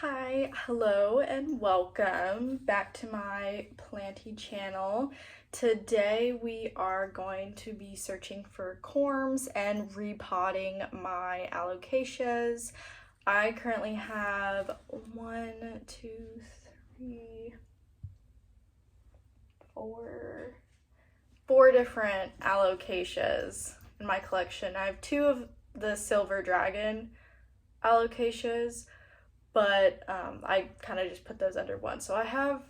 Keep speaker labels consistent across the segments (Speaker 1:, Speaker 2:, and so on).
Speaker 1: Hi, hello, and welcome back to my planty channel. Today we are going to be searching for corms and repotting my alocasias. I currently have four different alocasias in my collection. I have two of the silver dragon alocasias, but I kind of just put those under one. So I have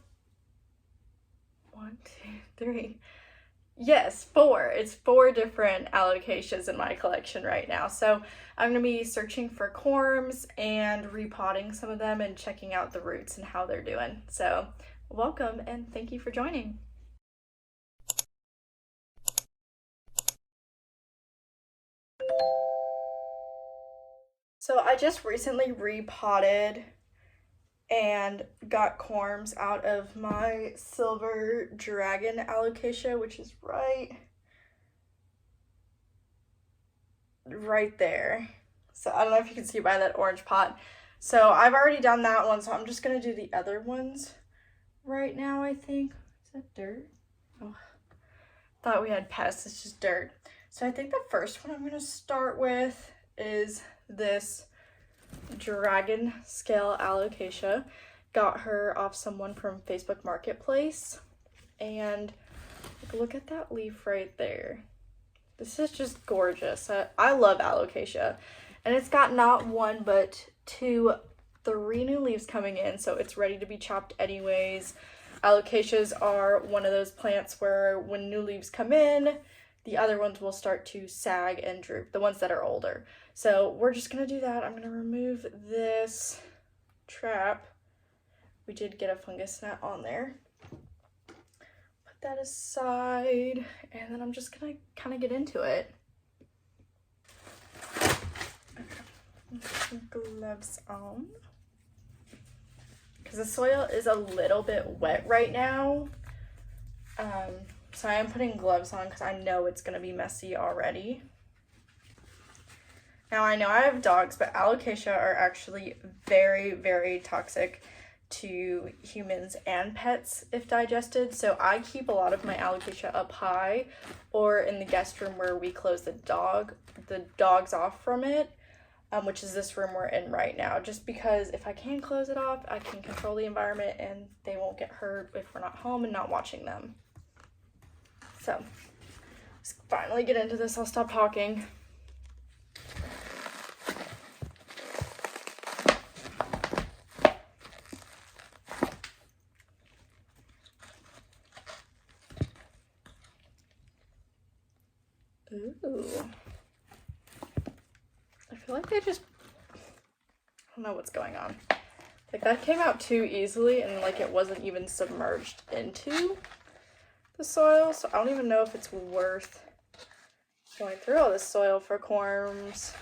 Speaker 1: four. It's four different alocasias in my collection right now. So I'm going to be searching for corms and repotting some of them and checking out the roots and how they're doing. So welcome and thank you for joining. So I just recently repotted and got corms out of my silver dragon alocasia, which is right there. So I don't know if you can see by that orange pot. So I've already done that one, so I'm just gonna do the other ones right now, I think. Is that dirt? Oh, thought we had pests, it's just dirt. So I think the first one I'm gonna start with is this dragon scale alocasia. Got her off someone from Facebook Marketplace, and look at that leaf right there. This is just gorgeous. I love alocasia, and it's got not one but three new leaves coming in, so it's ready to be chopped anyways. Alocasias are one of those plants where when new leaves come in, the other ones will start to sag and droop, the ones that are older. So we're just gonna do that. I'm gonna remove this trap. We did get a fungus net on there. Put that aside, and then I'm just gonna kind of get into it. Gloves on. Because the soil is a little bit wet right now. So I am putting gloves on because I know it's going to be messy already. Now I know I have dogs, but alocasia are actually very, very toxic to humans and pets if digested. So I keep a lot of my alocasia up high or in the guest room where we close the dogs off from it, which is this room we're in right now. Just because if I can close it off, I can control the environment and they won't get hurt if we're not home and not watching them. So, let's finally get into this. I'll stop talking. Ooh. I feel like I don't know what's going on. Like that came out too easily and like it wasn't even submerged into the soil, so I don't even know if it's worth going through all this soil for corms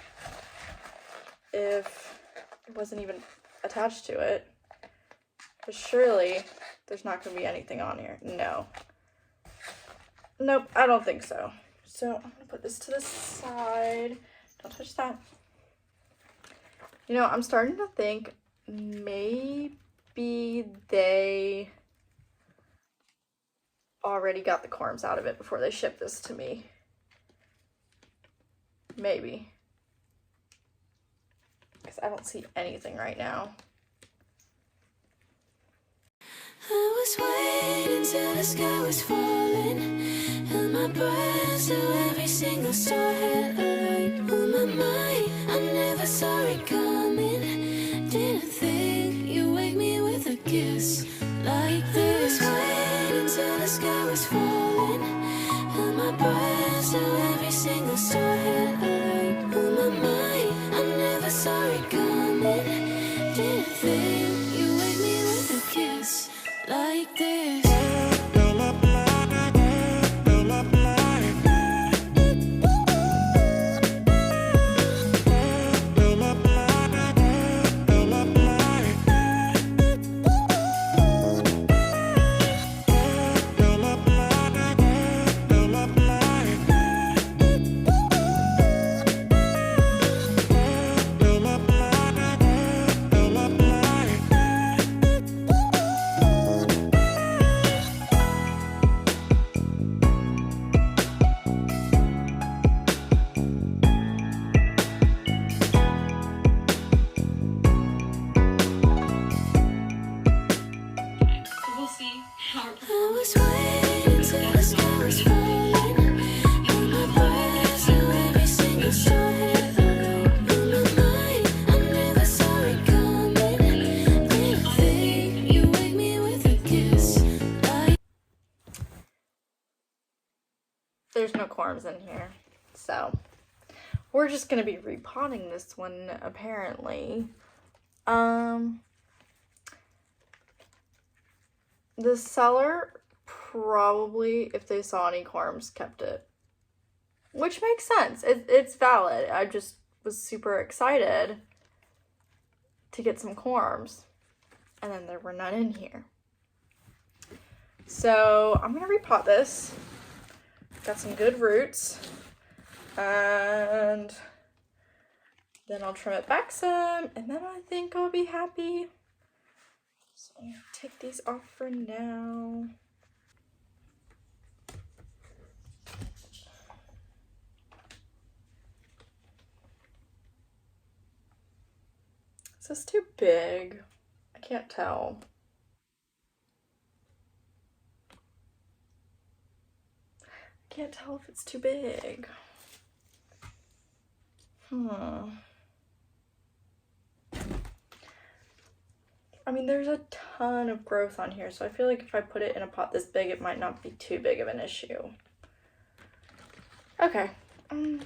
Speaker 1: if it wasn't even attached to it. But surely there's not going to be anything on here. No. Nope, I don't think so. So I'm going to put this to the side. Don't touch that. You know, I'm starting to think maybe they already got the corms out of it before they shipped this to me. Maybe. Because I don't see anything right now.
Speaker 2: I was waiting till the sky was falling, held my breath till every single star had a light on my mind. I never saw it coming, didn't think you'd wake me with a kiss like this. Waiting till the sky was falling, held my breath till every single star had a light on my mind. I never saw it coming, didn't think you'd wake me with a kiss like this.
Speaker 1: there's no corms in here. So we're just gonna be repotting this one apparently. The seller probably, if they saw any corms, kept it. Which makes sense. It's valid. I just was super excited to get some corms. And then there were none in here. So I'm gonna repot this. Got some good roots. And then I'll trim it back some. And then I think I'll be happy. So I'm gonna take these off for now. Is this too big? I can't tell. I can't tell if it's too big. I mean, there's a ton of growth on here, so I feel like if I put it in a pot this big, it might not be too big of an issue. Okay, I'm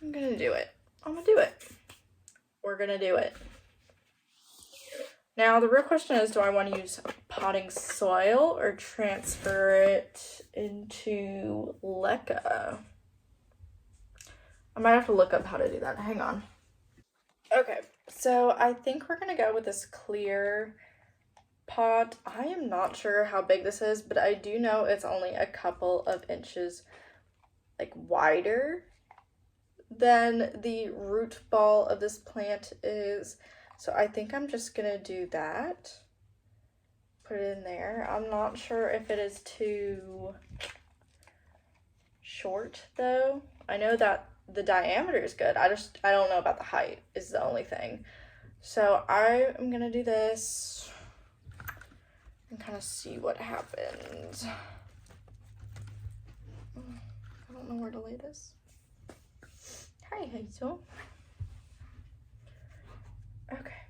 Speaker 1: gonna do it. I'm gonna do it. We're gonna do it. Now, the real question is, do I want to use potting soil or transfer it into leca? I might have to look up how to do that. Hang on. Okay, so I think we're gonna go with this clear pot. I am not sure how big this is, but I do know it's only a couple of inches like wider than the root ball of this plant is. So I think I'm just gonna do that. Put it in there. I'm not sure if it is too short though. I know that the diameter is good. I don't know about the height is the only thing. So I am gonna do this and kind of see what happens. I don't know where to lay this. Hi, Hazel. Okay.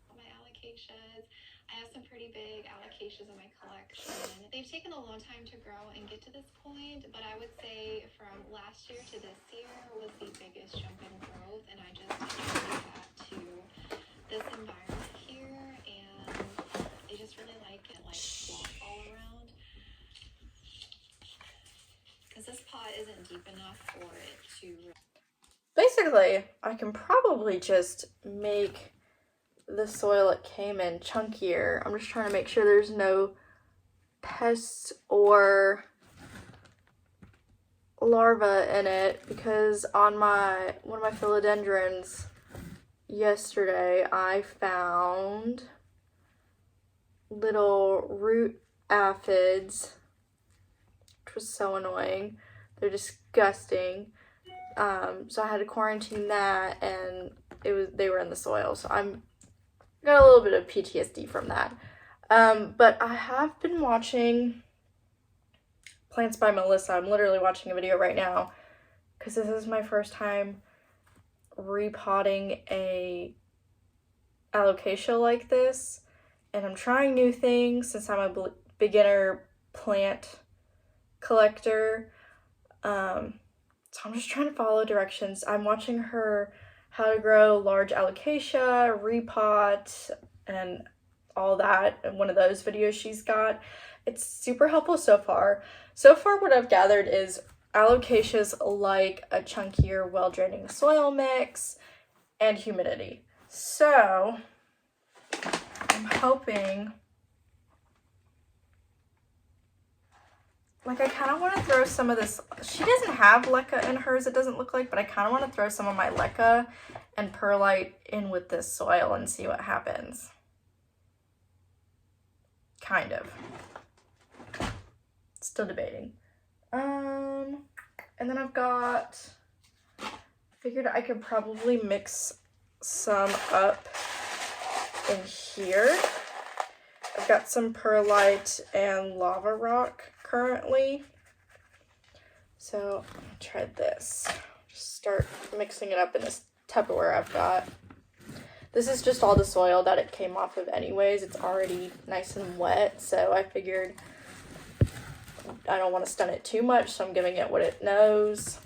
Speaker 3: My alocasias. I have some pretty big alocasias in my collection. They've taken a long time to grow and get to this point, but I would say from last year to this year was the biggest jump in growth, and I just attribute that to this environment here, and I just really like it, like swamp all around. Because this pot isn't deep enough for it to...
Speaker 1: Basically, I can probably just make the soil it came in chunkier. I'm just trying to make sure there's no pests or larvae in it, because on one of my philodendrons yesterday I found little root aphids, which was so annoying. They're disgusting. So I had to quarantine that, and they were in the soil, so I'm got a little bit of PTSD from that. But I have been watching Plants by Melissa. I'm literally watching a video right now because this is my first time repotting a alocasia like this, and I'm trying new things since I'm a beginner plant collector. So I'm just trying to follow directions. I'm watching her how to grow large alocasia, repot, and all that in one of those videos she's got. It's super helpful so far. So far what I've gathered is alocasias like a chunkier, well-draining soil mix and humidity. So I'm hoping, like, I kind of want to throw some of this. She doesn't have leca in hers, it doesn't look like, but I kind of want to throw some of my leca and perlite in with this soil and see what happens. Kind of. Still debating. And then I've got, figured I could probably mix some up in here. I've got some perlite and lava rock currently. So I'm gonna try this. Just start mixing it up in this Tupperware I've got. This is just all the soil that it came off of anyways. It's already nice and wet, so I figured I don't want to stun it too much, so I'm giving it what it knows.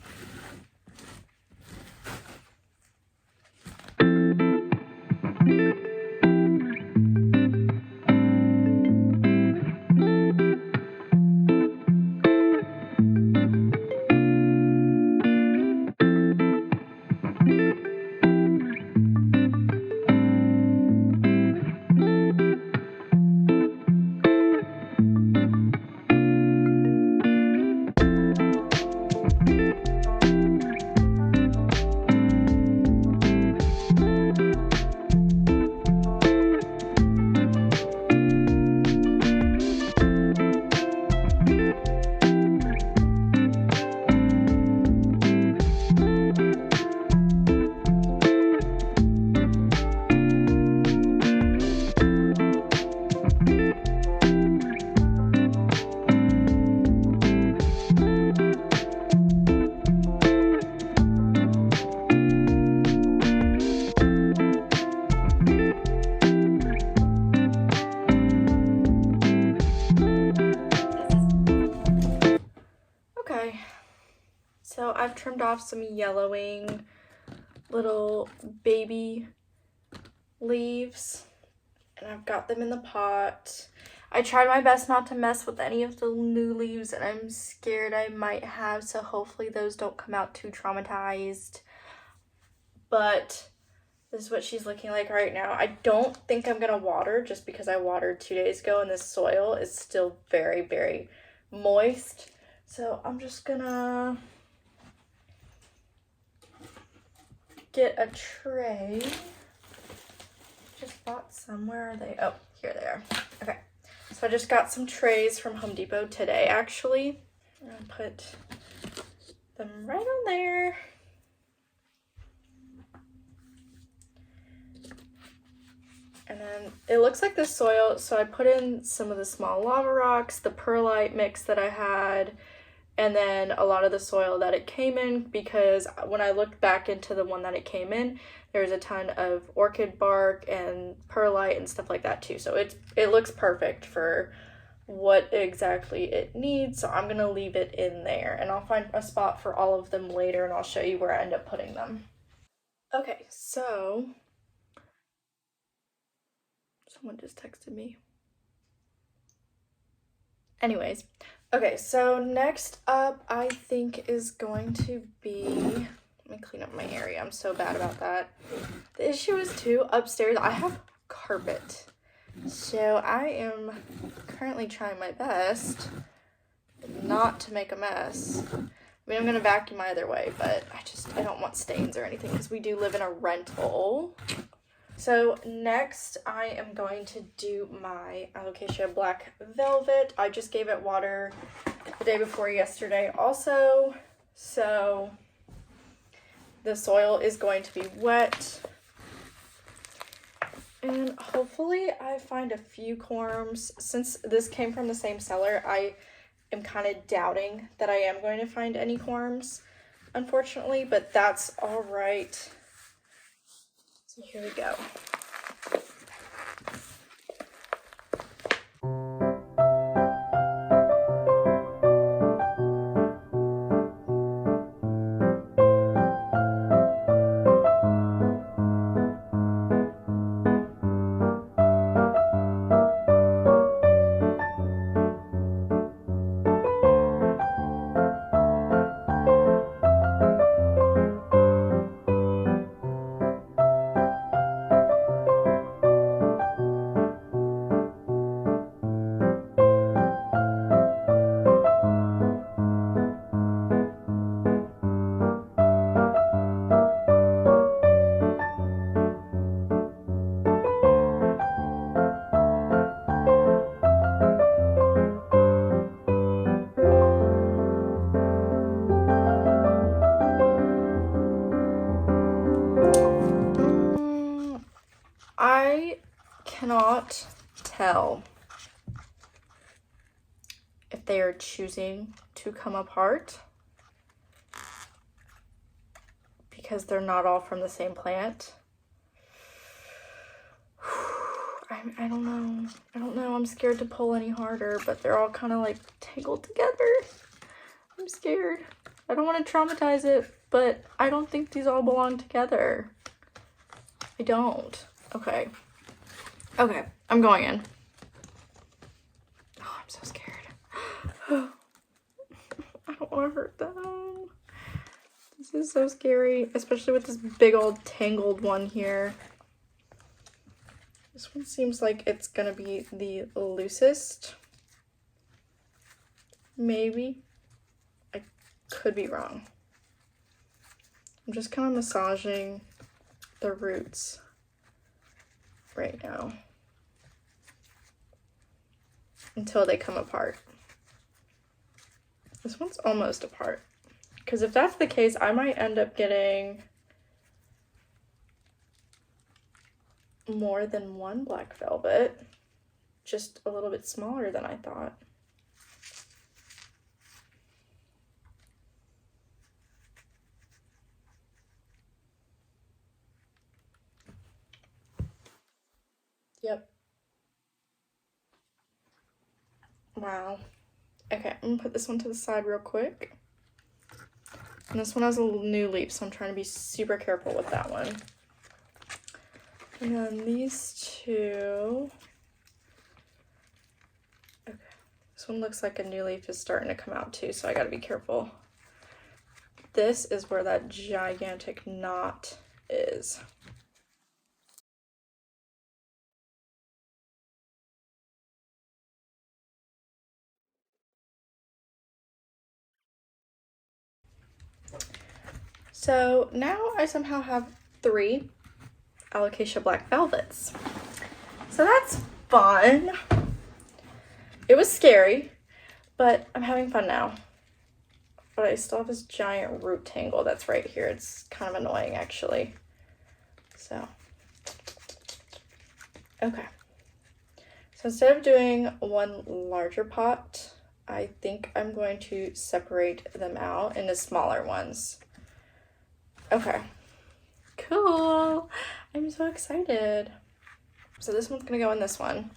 Speaker 1: So I've trimmed off some yellowing little baby leaves, and I've got them in the pot. I tried my best not to mess with any of the new leaves, and I'm scared I might have, so hopefully those don't come out too traumatized. But this is what she's looking like right now. I don't think I'm gonna water just because I watered 2 days ago and this soil is still very, very moist. So I'm just gonna get a tray. Just bought some. Where are they? Oh, here they are. Okay. So I just got some trays from Home Depot today, actually. I'm gonna put them right on there. And then it looks like the soil, so I put in some of the small lava rocks, the perlite mix that I had, and then a lot of the soil that it came in, because when I looked back into the one that it came in, there's a ton of orchid bark and perlite and stuff like that too. So it looks perfect for what exactly it needs. So I'm gonna leave it in there, and I'll find a spot for all of them later, and I'll show you where I end up putting them. Okay, so someone just texted me. Anyways, okay, so next up I think is going to be, let me clean up my area. I'm so bad about that. The issue is too, upstairs I have carpet. So I am currently trying my best not to make a mess. I mean, I'm gonna vacuum either way, but I don't want stains or anything because we do live in a rental. So next I am going to do my Alocasia Black Velvet. I just gave it water the day before yesterday also. So the soil is going to be wet. And hopefully I find a few corms. Since this came from the same seller, I am kind of doubting that I am going to find any corms, unfortunately, but that's all right. So here we go. I cannot tell if they are choosing to come apart because they're not all from the same plant, I don't know. I don't know. I'm scared to pull any harder, but they're all kind of like tangled together. I'm scared. I don't want to traumatize it, but I don't think these all belong together. I don't. Okay. Okay, I'm going in. Oh, I'm so scared. I don't want to hurt them. This is so scary, especially with this big old tangled one here. This one seems like it's gonna be the loosest. Maybe. I could be wrong. I'm just kind of massaging the roots right now until they come apart. This one's almost apart, because if that's the case, I might end up getting more than one black velvet, just a little bit smaller than I thought. Yep. Wow. Okay, I'm gonna put this one to the side real quick. And this one has a new leaf, so I'm trying to be super careful with that one. And then these two. Okay, this one looks like a new leaf is starting to come out too, so I gotta be careful. This is where that gigantic knot is. So now I somehow have 3 Alocasia black velvets. So that's fun. It was scary, but I'm having fun now. But I still have this giant root tangle that's right here. It's kind of annoying, actually. So, okay. So instead of doing one larger pot, I think I'm going to separate them out into smaller ones. Okay. Cool. I'm so excited. So this one's gonna go in this one.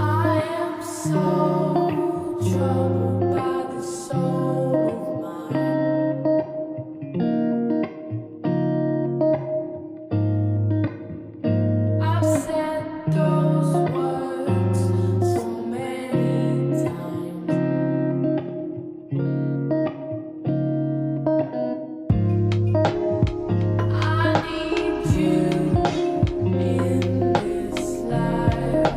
Speaker 2: I am so troubled by the soul of mine. I've said those words so many times. I need you in this life.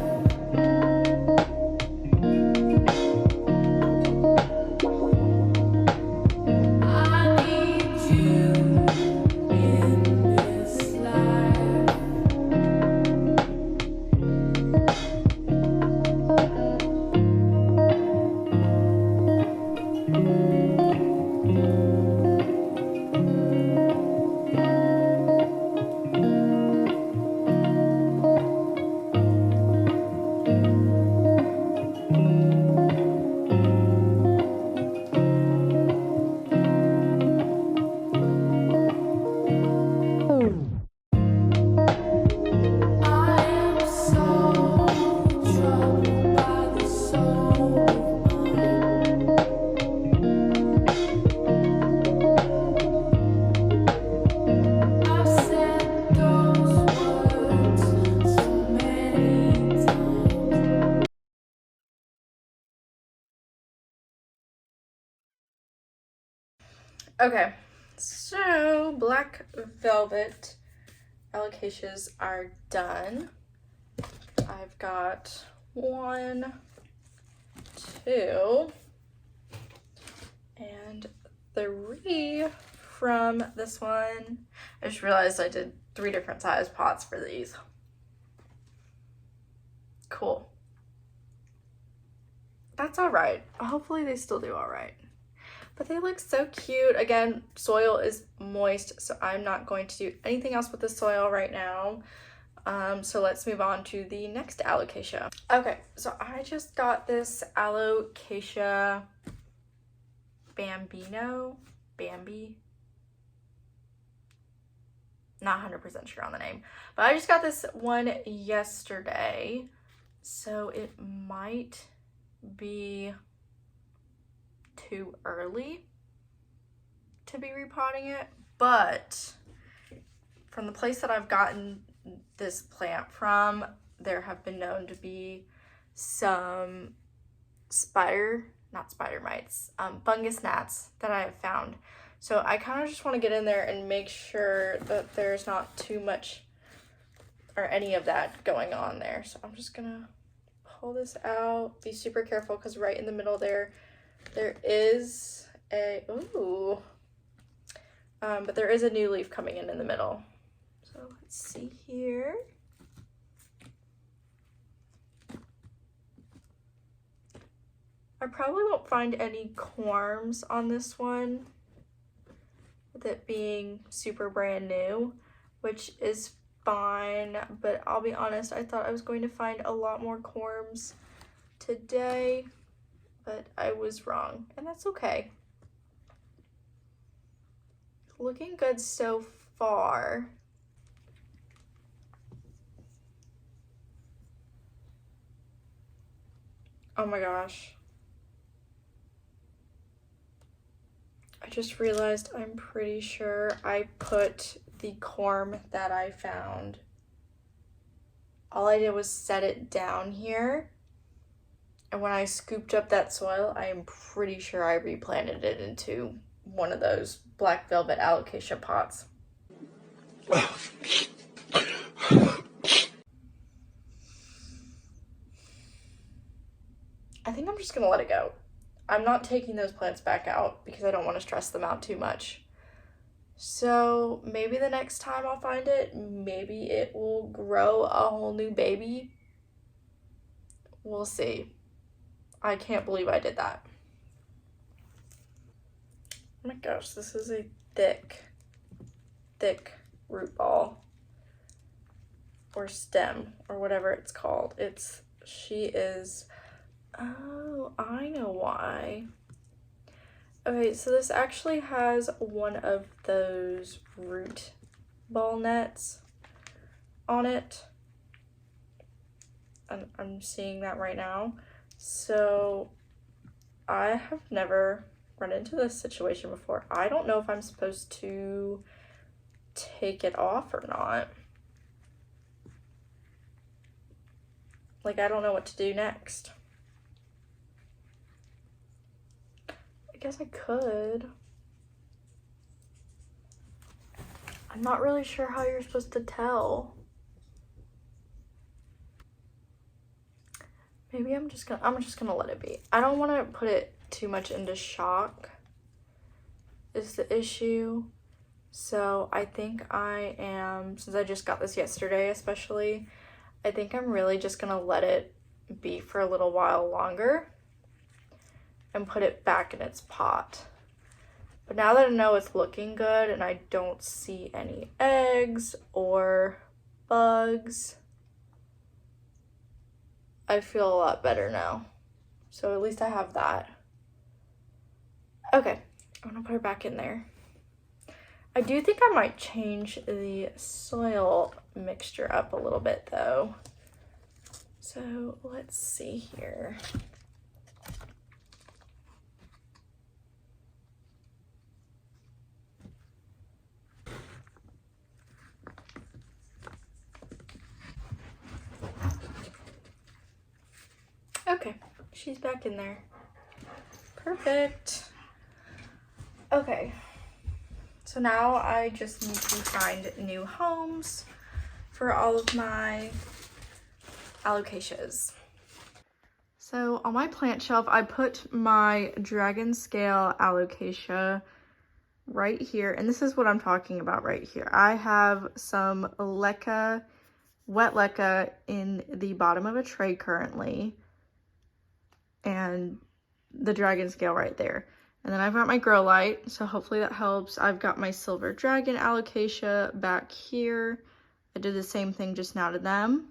Speaker 2: I need you in this life. I am so troubled by the soul of mine. I've said those words so many times.
Speaker 1: Okay, so black velvet alocasias are done. I've got 1, 2, and 3 from this one. I just realized I did 3 different size pots for these. Cool. That's all right. Hopefully they still do all right. But they look so cute. Again, soil is moist, so I'm not going to do anything else with the soil right now. So let's move on to the next alocasia. Okay, so I just got this Alocasia Bambi. Not 100% sure on the name, but I just got this one yesterday, so it might be too early to be repotting it, but from the place that I've gotten this plant from, there have been known to be some fungus gnats that I have found. So I kind of just want to get in there and make sure that there's not too much or any of that going on there. So I'm just gonna pull this out, be super careful, because right in the middle there is a, but there is a new leaf coming in the middle. So let's see here. I probably won't find any corms on this one, with it being super brand new, which is fine, but I'll be honest, I thought I was going to find a lot more corms today, but I was wrong, and that's okay. Looking good so far. Oh my gosh. I just realized I'm pretty sure I put the corm that I found. All I did was set it down here. And when I scooped up that soil, I am pretty sure I replanted it into one of those black velvet alocasia pots. I think I'm just gonna let it go. I'm not taking those plants back out because I don't want to stress them out too much. So maybe the next time I'll find it, maybe it will grow a whole new baby. We'll see. I can't believe I did that. Oh my gosh, this is a thick root ball. Or stem, or whatever it's called. She is... Oh, I know why. Okay, so this actually has one of those root ball nets on it. And I'm seeing that right now. So I have never run into this situation before. I don't know if I'm supposed to take it off or not. Like, I don't know what to do next. I guess I could. I'm not really sure how you're supposed to tell. Maybe I'm just gonna let it be. I don't want to put it too much into shock is the issue. So I think I am, since I just got this yesterday especially, I think I'm really just gonna let it be for a little while longer and put it back in its pot. But now that I know it's looking good and I don't see any eggs or bugs, I feel a lot better now. So at least I have that. Okay, I'm gonna put her back in there. I do think I might change the soil mixture up a little bit though. So let's see here. Okay, she's back in there. Perfect. Okay, so now I just need to find new homes for all of my alocasias. So on my plant shelf, I put my dragon scale alocasia right here, and this is what I'm talking about right here. I have some wet leca in the bottom of a tray currently, and the dragon scale right there. And then I've got my grow light, so hopefully that helps. I've got my silver dragon alocasia back here. I did the same thing just now to them.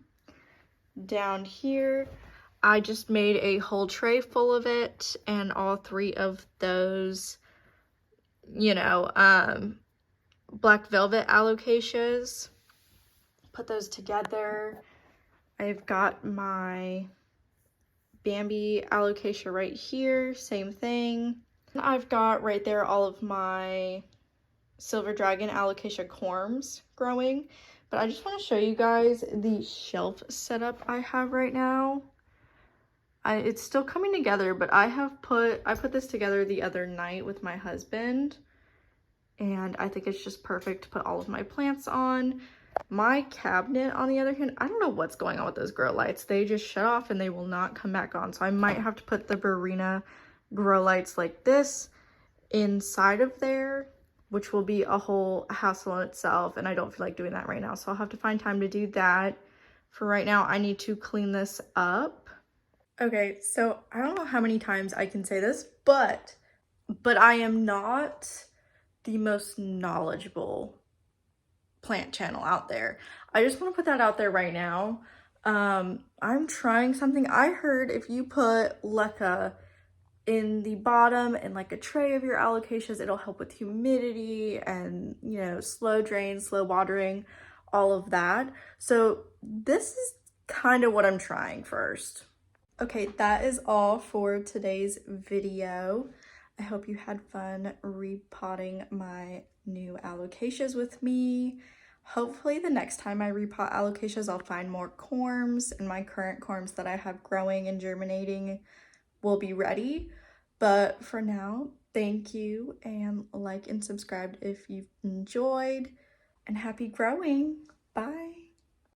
Speaker 1: Down here, I just made a whole tray full of it, and all 3 of those, you know, black velvet alocasias. Put those together. I've got my Bambi alocasia right here, same thing. I've got right there all of my silver dragon alocasia corms growing, but I just want to show you guys the shelf setup I have right now. It's still coming together, but I put this together the other night with my husband, and I think it's just perfect to put all of my plants on. My cabinet, on the other hand, I don't know what's going on with those grow lights. They just shut off and they will not come back on. So I might have to put the Verena grow lights like this inside of there, which will be a whole hassle in itself. And I don't feel like doing that right now. So I'll have to find time to do that. For right now, I need to clean this up. Okay, so I don't know how many times I can say this, but I am not the most knowledgeable plant channel out there. I just want to put that out there right now. I'm trying something. I heard if you put leca in the bottom and like a tray of your alocasias, it'll help with humidity and, you know, slow drain, slow watering, all of that. So this is kind of what I'm trying first. Okay, that is all for today's video. I hope you had fun repotting my new alocasias with me. Hopefully the next time I repot alocasias, I'll find more corms, and my current corms that I have growing and germinating will be ready. But for now, thank you, and like and subscribe if you've enjoyed, and happy growing. Bye.